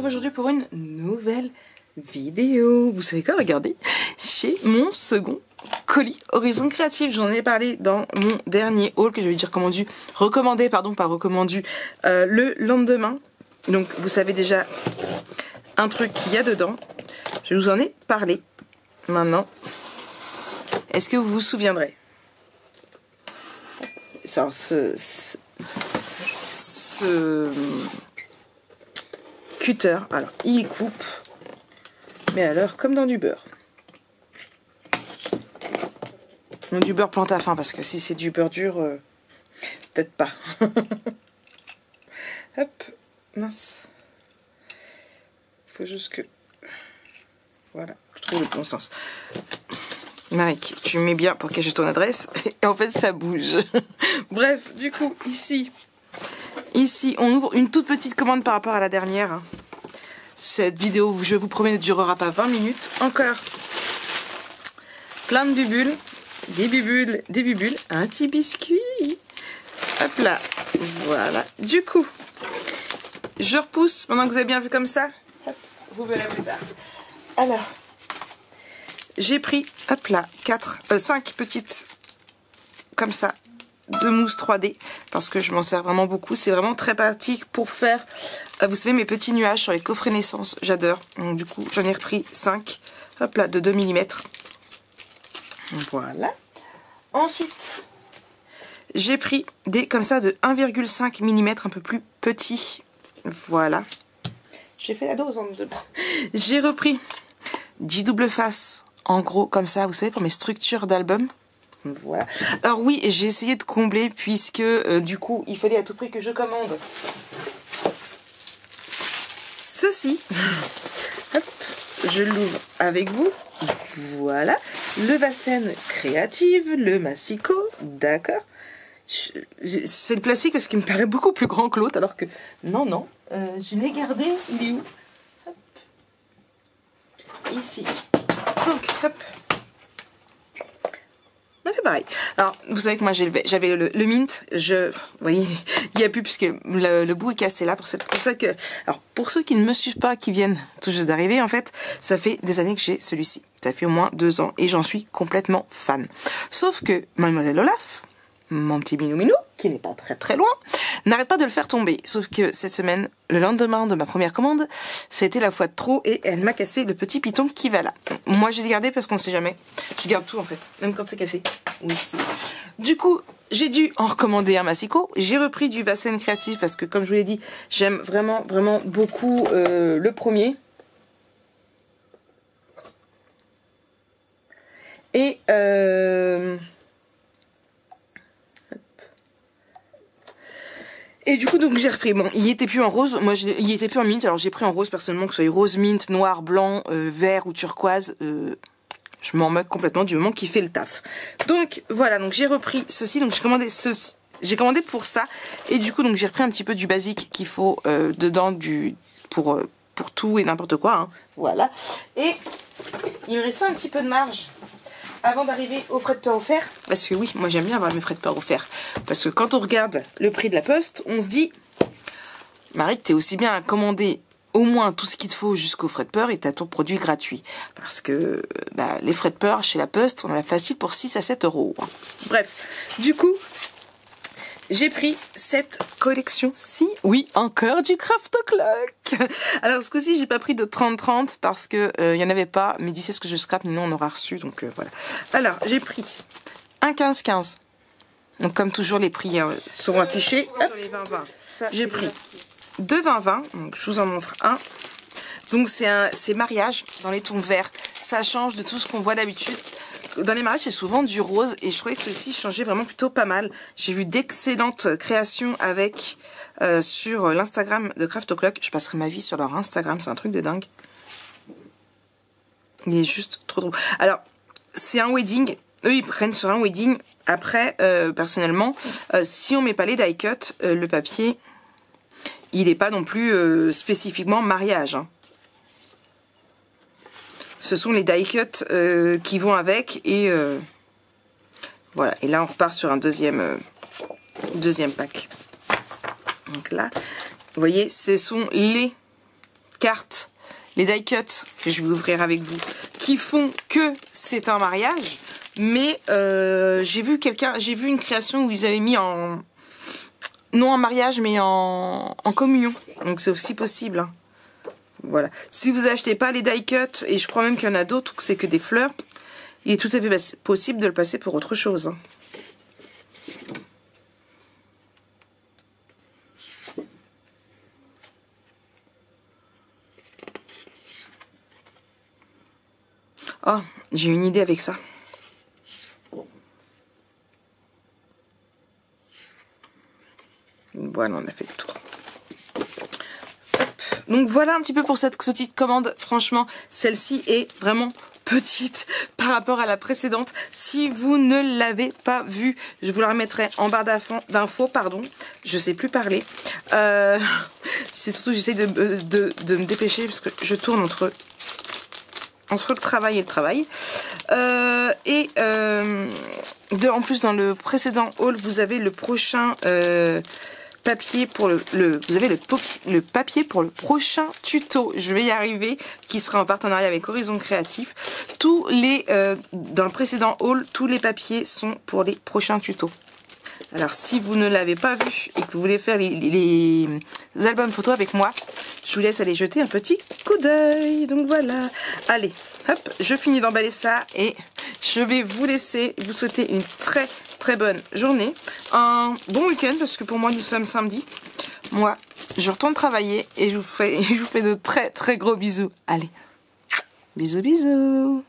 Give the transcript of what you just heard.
retrouve aujourd'hui pour une nouvelle vidéo. Vous savez quoi, regardez, j'ai mon second colis Horizon Créatif. J'en ai parlé dans mon dernier haul que je vais dire recommandé le lendemain. Donc vous savez déjà un truc qu'il y a dedans. Je vous en ai parlé. Maintenant, est-ce que vous vous souviendrez? Alors, ce cutter, alors il coupe, mais alors comme dans du beurre. Non, du beurre plante à fin, parce que si c'est du beurre dur, peut-être pas. Hop, mince. Faut juste que... Voilà, je trouve le bon sens. Marik, tu mets bien pour cacher ton adresse, et en fait ça bouge. Bref, du coup, ici, on ouvre une toute petite commande par rapport à la dernière. Cette vidéo, je vous promets, ne durera pas 20 minutes. Encore plein de bubules, des bubules, un petit biscuit. Hop là, voilà. Du coup, je repousse, pendant que vous avez bien vu comme ça. Hop, vous verrez plus tard. Alors, j'ai pris, hop là, 5 petites, comme ça, de mousse 3D, parce que je m'en sers vraiment beaucoup. C'est vraiment très pratique pour faire, vous savez, mes petits nuages sur les coffrets naissance. J'adore. Donc du coup, j'en ai repris 5, hop là, de 2 mm. Voilà. Ensuite, j'ai pris des, comme ça, de 1,5 mm, un peu plus petits. Voilà. J'ai fait la dose en deux. J'ai repris du double face, en gros, comme ça, vous savez, pour mes structures d'album. Voilà. Alors oui, j'ai essayé de combler, puisque du coup, il fallait à tout prix que je commande ceci. Hop, je l'ouvre avec vous. Voilà. Le Vasen Créative, le Massico, d'accord. C'est le plastique parce qu'il me paraît beaucoup plus grand que l'autre, alors que non, je l'ai gardé. Il est où? Hop. Ici. Donc, hop. On a fait pareil. Alors, vous savez que moi j'avais le mint. Vous voyez, il n'y a plus puisque le bout est cassé là. Pour ça que, alors, pour ceux qui ne me suivent pas, qui viennent tout juste d'arriver, en fait, ça fait des années que j'ai celui-ci. Ça fait au moins 2 ans et j'en suis complètement fan. Sauf que Mademoiselle Olaf, mon petit minou, qui n'est pas très loin, n'arrête pas de le faire tomber. Sauf que cette semaine, le lendemain de ma première commande, ça a été la fois de trop et elle m'a cassé le petit piton qui va là. Moi, j'ai gardé parce qu'on ne sait jamais. Je garde tout en fait, même quand c'est cassé. Oui, du coup, j'ai dû en recommander un Massico. J'ai repris du Vasen Créatif parce que, comme je vous l'ai dit, j'aime vraiment beaucoup le premier. Et du coup, donc j'ai repris. Bon, il était plus en rose. Moi, il était plus en mint. Alors j'ai pris en rose personnellement, que ce soit rose, mint, noir, blanc, vert ou turquoise. Je m'en moque complètement du moment qu'il fait le taf. Donc voilà. Donc j'ai repris ceci. Donc j'ai commandé ceci. J'ai commandé pour ça. Et du coup, donc j'ai repris un petit peu du basique qu'il faut dedans pour tout et n'importe quoi. Hein. Voilà. Et il me restait un petit peu de marge avant d'arriver aux frais de port offerts, parce que oui, moi j'aime bien avoir mes frais de port offerts, parce que quand on regarde le prix de la poste, on se dit, Marie, t'es aussi bien à commander au moins tout ce qu'il te faut jusqu'aux frais de port et t'as ton produit gratuit. Parce que les frais de port chez la poste, on en a facile pour 6 à 7 euros. Bref, du coup, j'ai pris cette collection-ci. Oui, encore du Craft Clock. Alors, ce coup-ci, j'ai pas pris de 30-30 parce que il y en avait pas. Mais d'ici ce que je scrape, sinon on aura reçu. Donc voilà. Alors, j'ai pris un 15-15. Donc, comme toujours, les prix seront affichés. Sur les 20-20. J'ai pris 2 20-20. Donc, je vous en montre un. Donc, c'est mariage dans les tons verts. Ça change de tout ce qu'on voit d'habitude. Dans les mariages, c'est souvent du rose et je trouvais que celui-ci changeait vraiment plutôt pas mal. J'ai vu d'excellentes créations avec sur l'Instagram de Craft Clock. Je passerai ma vie sur leur Instagram, c'est un truc de dingue. Il est juste trop drôle. Alors, c'est un wedding. Eux, ils prennent sur un wedding. Après, personnellement, si on met pas les die cut, le papier, il n'est pas non plus spécifiquement mariage. Hein. Ce sont les die cut qui vont avec et voilà. Et là, on repart sur un deuxième pack. Donc là, vous voyez, ce sont les cartes, les die cuts que je vais ouvrir avec vous, qui font que c'est un mariage. Mais j'ai vu une création où ils avaient mis en... Non en mariage, mais en communion. Donc c'est aussi possible. Hein. Voilà. Si vous achetez pas les die cuts, et je crois même qu'il y en a d'autres, que c'est que des fleurs, il est tout à fait possible de le passer pour autre chose. Hein. Oh, j'ai une idée avec ça. Voilà, on a fait le tour. Hop. Donc voilà un petit peu pour cette petite commande. Franchement, celle-ci est vraiment petite par rapport à la précédente. Si vous ne l'avez pas vue, je vous la remettrai en barre d'infos, pardon. Je sais plus parler. C'est surtout j'essaie de me dépêcher parce que je tourne entre le travail et le travail. En plus, dans le précédent haul, vous avez le prochain papier pour vous avez le papier pour le prochain tuto. Je vais y arriver, qui sera en partenariat avec Horizon Créatif. Dans le précédent haul, tous les papiers sont pour les prochains tutos. Alors, si vous ne l'avez pas vu et que vous voulez faire les albums photos avec moi, je vous laisse aller jeter un petit coup d'œil. Donc voilà. Allez, hop, je finis d'emballer ça et je vais vous laisser, vous souhaiter une très très bonne journée. Un bon week-end parce que pour moi nous sommes samedi. Moi, je retourne travailler et je vous fais de très très gros bisous. Allez, bisous bisous.